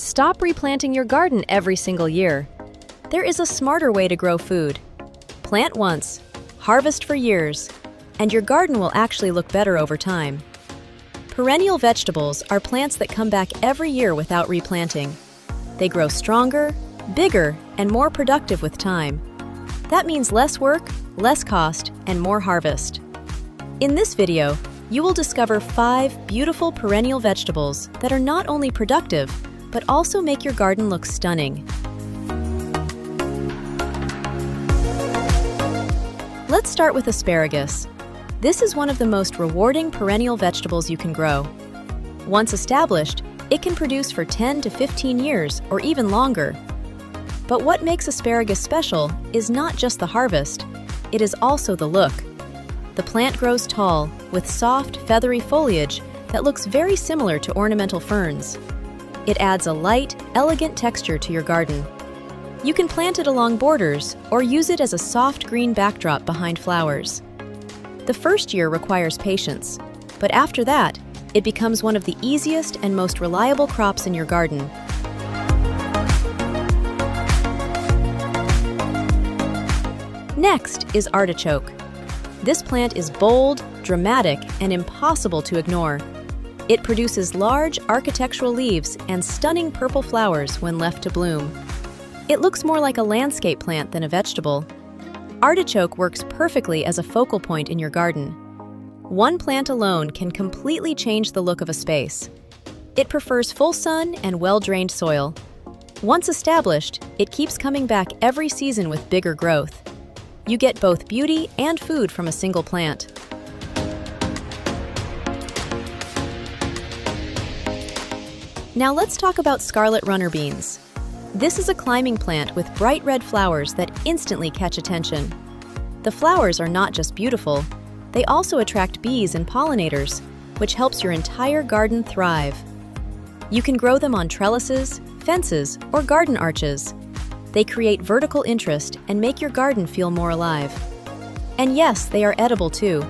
Stop replanting your garden every single year. There is a smarter way to grow food. Plant once, harvest for years, and your garden will actually look better over time. Perennial vegetables are plants that come back every year without replanting. They grow stronger, bigger, and more productive with time. That means less work, less cost, and more harvest. In this video, you will discover 5 beautiful perennial vegetables that are not only productive, but also make your garden look stunning. Let's start with asparagus. This is one of the most rewarding perennial vegetables you can grow. Once established, it can produce for 10 to 15 years or even longer. But what makes asparagus special is not just the harvest, it is also the look. The plant grows tall, with soft, feathery foliage that looks very similar to ornamental ferns. It adds a light, elegant texture to your garden. You can plant it along borders or use it as a soft green backdrop behind flowers. The first year requires patience, but after that, it becomes one of the easiest and most reliable crops in your garden. Next is artichoke. This plant is bold, dramatic, and impossible to ignore. It produces large architectural leaves and stunning purple flowers when left to bloom. It looks more like a landscape plant than a vegetable. Artichoke works perfectly as a focal point in your garden. One plant alone can completely change the look of a space. It prefers full sun and well-drained soil. Once established, it keeps coming back every season with bigger growth. You get both beauty and food from a single plant. Now let's talk about scarlet runner beans. This is a climbing plant with bright red flowers that instantly catch attention. The flowers are not just beautiful, they also attract bees and pollinators, which helps your entire garden thrive. You can grow them on trellises, fences, or garden arches. They create vertical interest and make your garden feel more alive. And yes, they are edible too.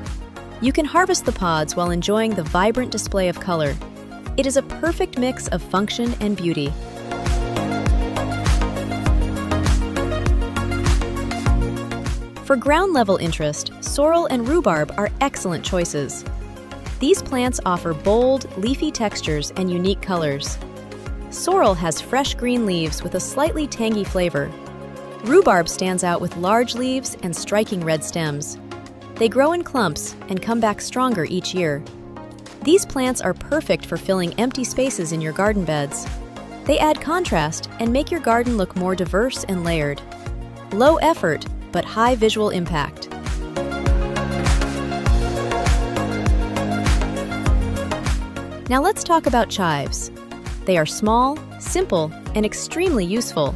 You can harvest the pods while enjoying the vibrant display of color. It is a perfect mix of function and beauty. For ground-level interest, sorrel and rhubarb are excellent choices. These plants offer bold, leafy textures and unique colors. Sorrel has fresh green leaves with a slightly tangy flavor. Rhubarb stands out with large leaves and striking red stems. They grow in clumps and come back stronger each year. These plants are perfect for filling empty spaces in your garden beds. They add contrast and make your garden look more diverse and layered. Low effort, but high visual impact. Now let's talk about chives. They are small, simple, and extremely useful.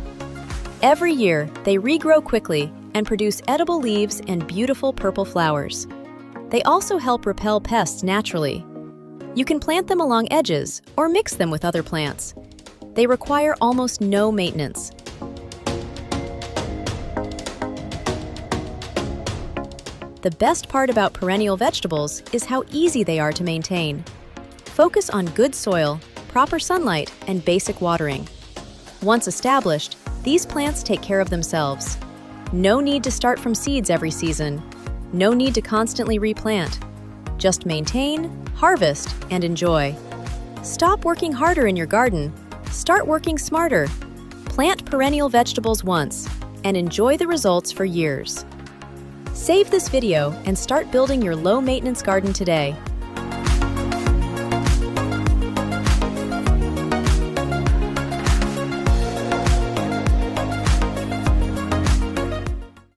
Every year, they regrow quickly and produce edible leaves and beautiful purple flowers. They also help repel pests naturally. You can plant them along edges or mix them with other plants. They require almost no maintenance. The best part about perennial vegetables is how easy they are to maintain. Focus on good soil, proper sunlight, and basic watering. Once established, these plants take care of themselves. No need to start from seeds every season. No need to constantly replant. Just maintain, harvest, and enjoy. Stop working harder in your garden. Start working smarter. Plant perennial vegetables once and enjoy the results for years. Save this video and start building your low-maintenance garden today.